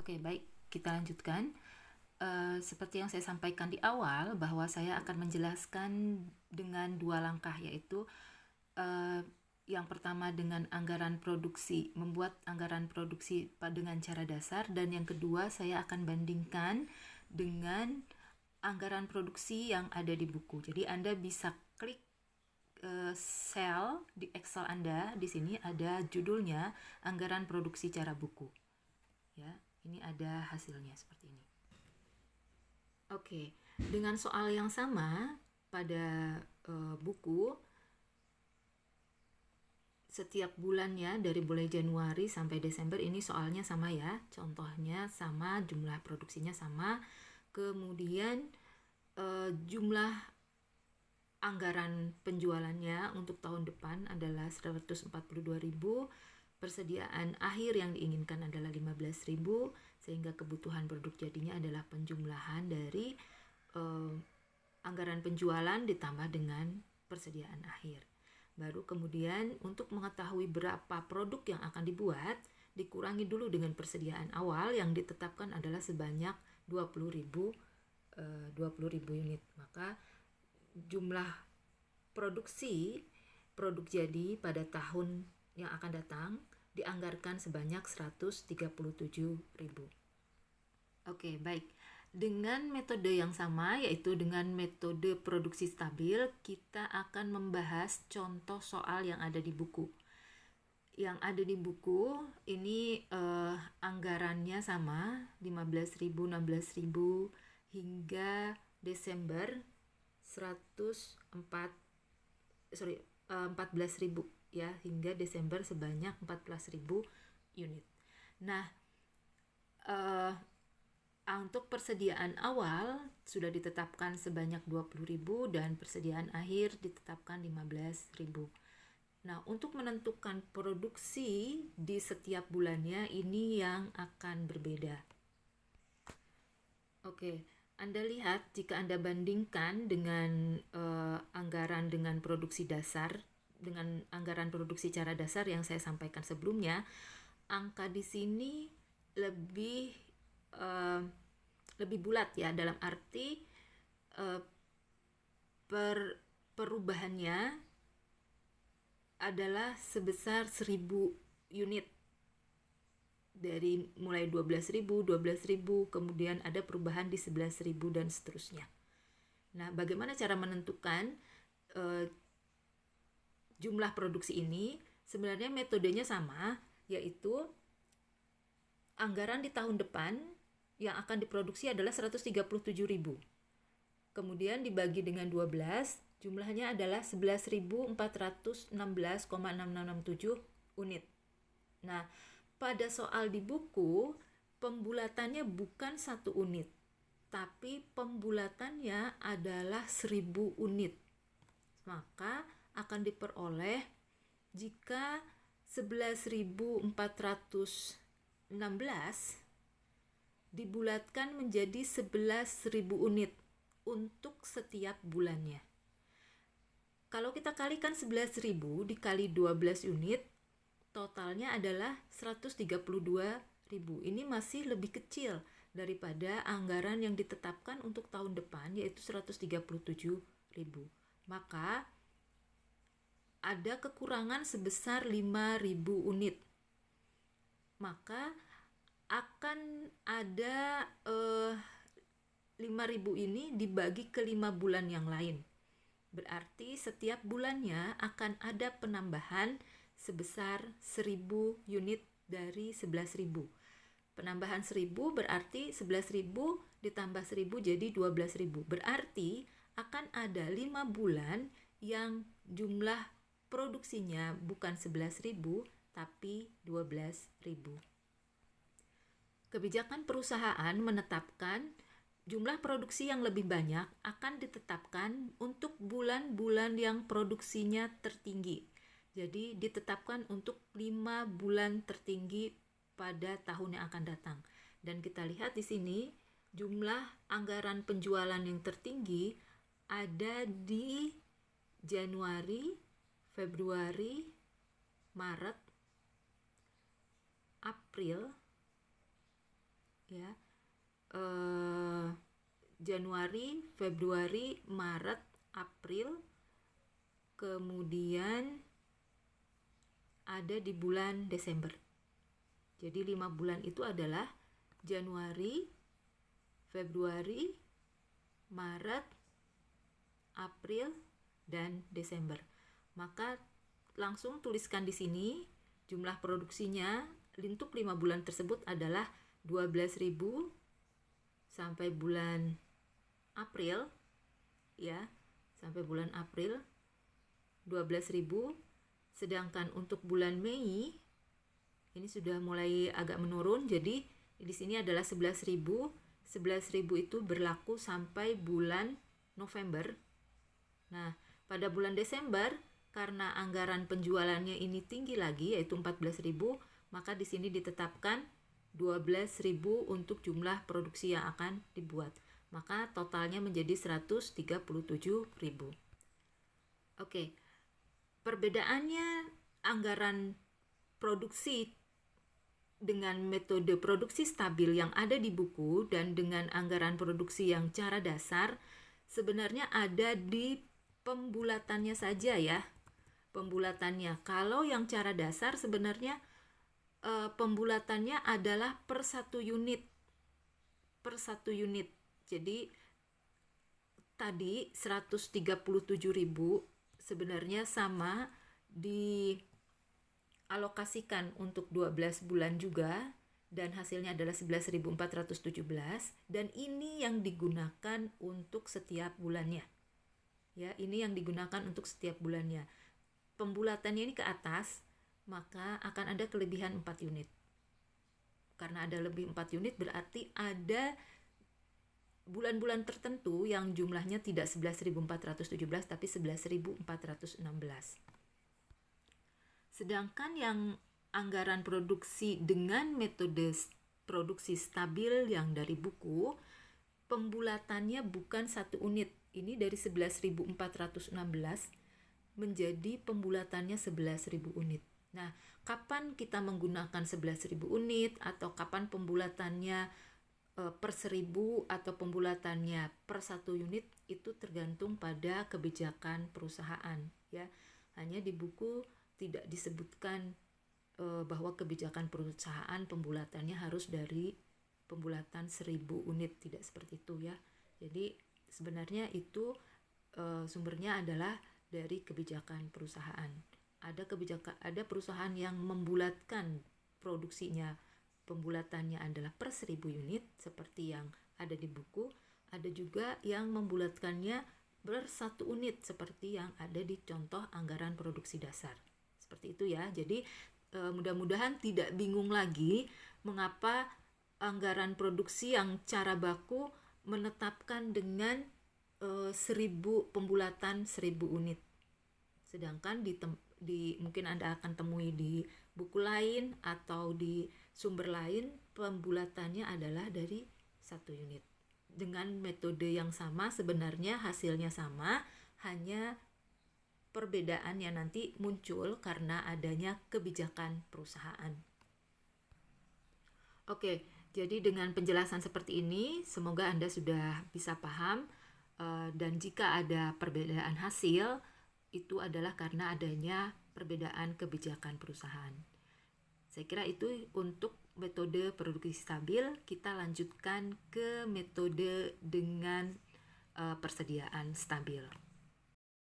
Oke, baik, kita lanjutkan. Seperti yang saya sampaikan di awal, bahwa saya akan menjelaskan dengan 2 langkah, yaitu yang pertama dengan anggaran produksi, membuat anggaran produksi dengan cara dasar, dan yang kedua saya akan bandingkan dengan anggaran produksi yang ada di buku. Jadi Anda bisa klik sel di Excel Anda. Di sini ada judulnya anggaran produksi cara buku. Ya, ini ada hasilnya seperti ini. Oke, dengan soal yang sama pada buku, setiap bulannya dari mulai Januari sampai Desember ini soalnya sama ya, contohnya sama, jumlah produksinya sama, kemudian jumlah anggaran penjualannya untuk tahun depan adalah 142.000, persediaan akhir yang diinginkan adalah 15.000, sehingga kebutuhan produk jadinya adalah penjumlahan dari anggaran penjualan ditambah dengan persediaan akhir. Baru kemudian untuk mengetahui berapa produk yang akan dibuat, dikurangi dulu dengan persediaan awal yang ditetapkan adalah sebanyak 20.000 unit. Maka jumlah produksi produk jadi pada tahun yang akan datang dianggarkan sebanyak 137.000. Oke, baik. Dengan metode yang sama, yaitu dengan metode produksi stabil, kita akan membahas contoh soal yang ada di buku. Yang ada di buku ini anggarannya sama, 15.000, 16.000 hingga Desember 14.000 ya, hingga Desember sebanyak 14.000 unit. Nah, untuk persediaan awal sudah ditetapkan sebanyak 20.000 dan persediaan akhir ditetapkan 15.000. Nah, untuk menentukan produksi di setiap bulannya ini yang akan berbeda. Oke, Anda lihat jika Anda bandingkan dengan anggaran dengan produksi dasar, dengan anggaran produksi cara dasar yang saya sampaikan sebelumnya, angka di sini lebih bulat ya, dalam arti perubahannya adalah sebesar 1.000 unit, dari mulai 12.000, kemudian ada perubahan di 11.000 dan seterusnya. Nah, bagaimana cara menentukan jumlah produksi ini? Sebenarnya metodenya sama, yaitu anggaran di tahun depan yang akan diproduksi adalah 137.000. Kemudian dibagi dengan 12, jumlahnya adalah 11.416,6667 unit. Nah, pada soal di buku, pembulatannya bukan 1 unit, tapi pembulatannya adalah 1.000 unit. Maka akan diperoleh jika 11.416 dibulatkan menjadi 11.000 unit untuk setiap bulannya. Kalau kita kalikan 11.000 dikali 12 unit, totalnya adalah 132.000. Ini masih lebih kecil daripada anggaran yang ditetapkan untuk tahun depan, yaitu 137.000. Maka ada kekurangan sebesar 5.000 unit. Maka akan ada 5.000 ini dibagi ke 5 bulan yang lain. Berarti setiap bulannya akan ada penambahan sebesar 1.000 unit dari 11.000. Penambahan 1.000 berarti 11.000 ditambah 1.000 jadi 12.000. Berarti akan ada 5 bulan yang jumlah produksinya bukan 11.000 tapi 12.000. Kebijakan perusahaan menetapkan jumlah produksi yang lebih banyak akan ditetapkan untuk bulan-bulan yang produksinya tertinggi. Jadi ditetapkan untuk 5 bulan tertinggi pada tahun yang akan datang. Dan kita lihat di sini jumlah anggaran penjualan yang tertinggi ada di Januari, Februari, Maret, April, ya. Januari, Februari, Maret, April, kemudian ada di bulan Desember. Jadi 5 bulan itu adalah Januari, Februari, Maret, April, dan Desember. Maka langsung tuliskan di sini jumlah produksinya untuk 5 bulan tersebut adalah 12.000 sampai bulan April, ya, sampai bulan April 12.000. Sedangkan untuk bulan Mei ini sudah mulai agak menurun, jadi di sini adalah 11.000. 11.000 itu berlaku sampai bulan November. Nah, pada bulan Desember karena anggaran penjualannya ini tinggi lagi yaitu 14.000, maka di sini ditetapkan 12.000 untuk jumlah produksi yang akan dibuat. Maka totalnya menjadi 137.000. Oke. Perbedaannya anggaran produksi dengan metode produksi stabil yang ada di buku dan dengan anggaran produksi yang cara dasar sebenarnya ada di pembulatannya saja ya. Pembulatannya. Kalau yang cara dasar sebenarnya pembulatannya adalah per satu unit. Per satu unit. Jadi tadi 137.000 sebenarnya sama dialokasikan untuk 12 bulan juga dan hasilnya adalah 11.417 dan ini yang digunakan untuk setiap bulannya. Ya, ini yang digunakan untuk setiap bulannya. Pembulatannya ini ke atas, maka akan ada kelebihan 4 unit. Karena ada lebih 4 unit berarti ada bulan-bulan tertentu yang jumlahnya tidak 11.417 tapi 11.416. Sedangkan yang anggaran produksi dengan metode produksi stabil yang dari buku, pembulatannya bukan 1 unit. Ini dari 11.416 menjadi pembulatannya 11.000 unit. Nah, kapan kita menggunakan 11.000 unit atau kapan pembulatannya per 1.000 atau pembulatannya per 1 unit itu tergantung pada kebijakan perusahaan ya. Hanya di buku tidak disebutkan bahwa kebijakan perusahaan pembulatannya harus dari pembulatan 1.000 unit, tidak seperti itu ya. Jadi sebenarnya itu sumbernya adalah dari kebijakan perusahaan. Ada perusahaan yang membulatkan produksinya, pembulatannya adalah per 1.000 unit seperti yang ada di buku. Ada juga yang membulatkannya per 1 unit seperti yang ada di contoh anggaran produksi dasar. Seperti itu ya. Jadi mudah-mudahan tidak bingung lagi mengapa anggaran produksi yang cara baku menetapkan dengan 1.000 pembulatan 1.000 unit. Sedangkan mungkin Anda akan temui di buku lain atau di sumber lain pembulatannya adalah dari 1 unit. Dengan metode yang sama sebenarnya hasilnya sama, hanya perbedaannya nanti muncul karena adanya kebijakan perusahaan. Oke, jadi dengan penjelasan seperti ini semoga Anda sudah bisa paham dan jika ada perbedaan hasil itu adalah karena adanya perbedaan kebijakan perusahaan. Saya kira itu untuk metode produksi stabil. Kita lanjutkan ke metode dengan persediaan stabil.